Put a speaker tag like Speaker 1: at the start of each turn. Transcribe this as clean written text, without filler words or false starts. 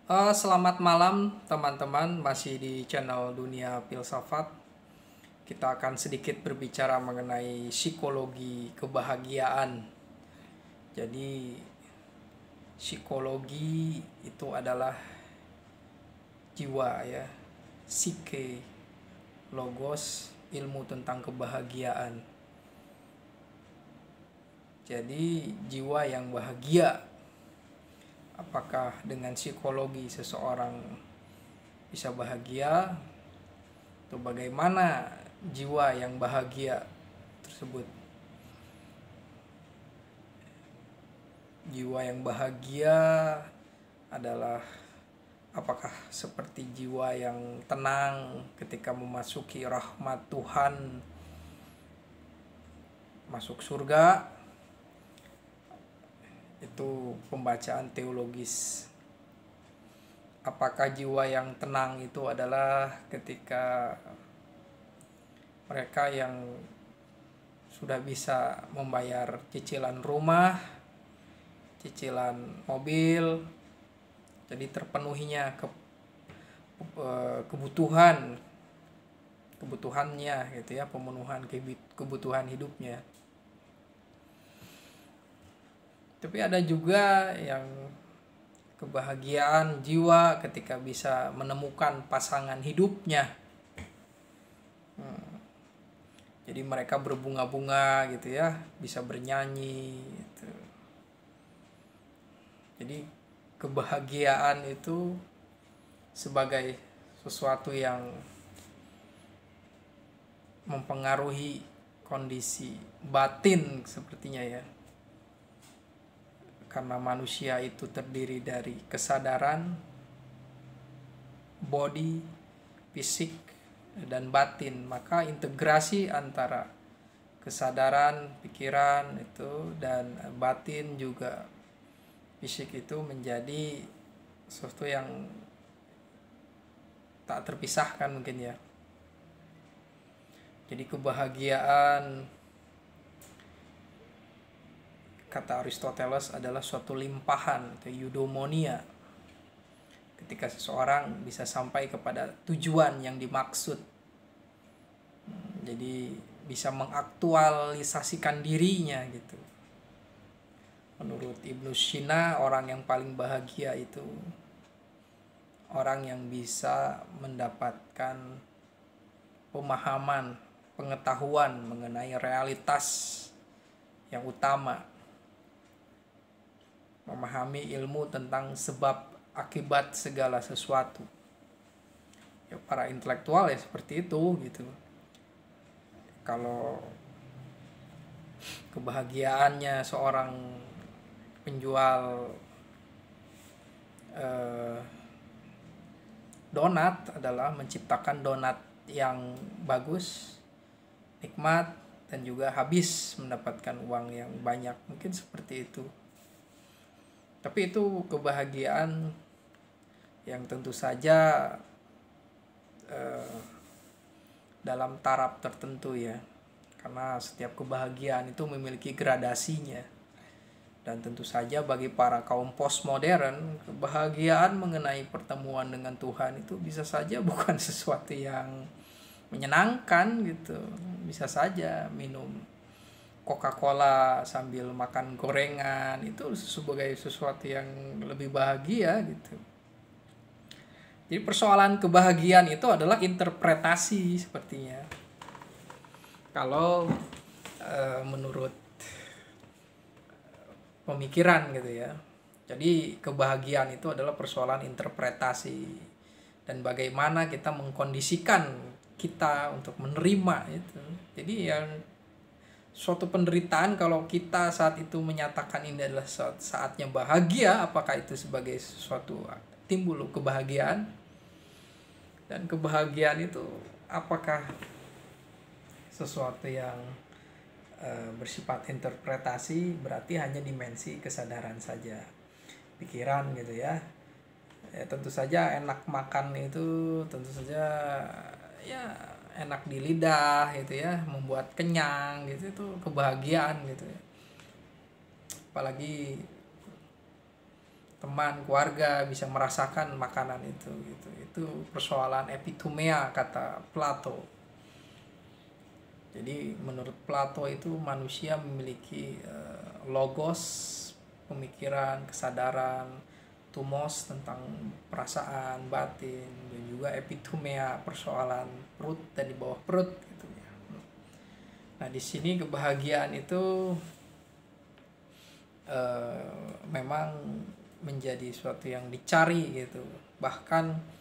Speaker 1: Selamat malam teman-teman, masih di channel Dunia Filsafat. Kita akan sedikit berbicara mengenai psikologi kebahagiaan. Jadi psikologi itu adalah jiwa ya, psike, logos, ilmu tentang kebahagiaan. Jadi jiwa yang bahagia, apakah dengan psikologi seseorang bisa bahagia, atau bagaimana jiwa yang bahagia tersebut? Jiwa yang bahagia adalah apakah seperti jiwa yang tenang ketika memasuki rahmat Tuhan, masuk surga? Itu pembacaan teologis. Apakah jiwa yang tenang itu adalah ketika mereka yang sudah bisa membayar cicilan rumah, cicilan mobil, jadi terpenuhinya kebutuhannya gitu ya, pemenuhan kebutuhan hidupnya. Tapi ada juga yang kebahagiaan jiwa ketika bisa menemukan pasangan hidupnya. Jadi mereka berbunga-bunga gitu ya, bisa bernyanyi gitu. Jadi kebahagiaan itu sebagai sesuatu yang mempengaruhi kondisi batin sepertinya ya. Karena manusia itu terdiri dari kesadaran, body, fisik, dan batin, maka integrasi antara kesadaran, pikiran itu dan batin juga fisik itu menjadi sesuatu yang tak terpisahkan mungkin ya. Jadi kebahagiaan, kata Aristoteles, adalah suatu limpahan atau eudaimonia ketika seseorang bisa sampai kepada tujuan yang dimaksud. Jadi bisa mengaktualisasikan dirinya gitu. Menurut Ibnu Sina, orang yang paling bahagia itu orang yang bisa mendapatkan pemahaman, pengetahuan mengenai realitas yang utama, memahami ilmu tentang sebab akibat segala sesuatu. Ya, para intelektual ya seperti itu gitu. Kalau kebahagiaannya seorang penjual donat adalah menciptakan donat yang bagus, nikmat, dan juga habis mendapatkan uang yang banyak, mungkin seperti itu. Tapi itu kebahagiaan yang tentu saja dalam taraf tertentu ya, karena setiap kebahagiaan itu memiliki gradasinya. Dan tentu saja bagi para kaum postmodern, kebahagiaan mengenai pertemuan dengan Tuhan itu bisa saja bukan sesuatu yang menyenangkan gitu. Bisa saja minum Coca-Cola sambil makan gorengan itu sebagai sesuatu yang lebih bahagia gitu. Jadi persoalan kebahagiaan itu adalah interpretasi sepertinya. Kalau menurut pemikiran gitu ya. Jadi kebahagiaan itu adalah persoalan interpretasi dan bagaimana kita mengkondisikan kita untuk menerima itu. Jadi yang suatu penderitaan, kalau kita saat itu menyatakan ini adalah saatnya bahagia, apakah itu sebagai sesuatu timbul kebahagiaan? Dan kebahagiaan itu apakah sesuatu yang bersifat interpretasi, berarti hanya dimensi kesadaran saja, pikiran gitu ya. Ya tentu saja enak makan itu tentu saja ya enak di lidah gitu ya, membuat kenyang gitu, itu kebahagiaan gitu ya. Apalagi teman, keluarga bisa merasakan makanan itu gitu. Itu persoalan epitumea kata Plato. Jadi menurut Plato itu manusia memiliki logos, pemikiran, kesadaran, tumos tentang perasaan batin, dan juga epitumea persoalan perut dan di bawah perut gitu ya. Nah di sini kebahagiaan itu memang menjadi suatu yang dicari gitu. Bahkan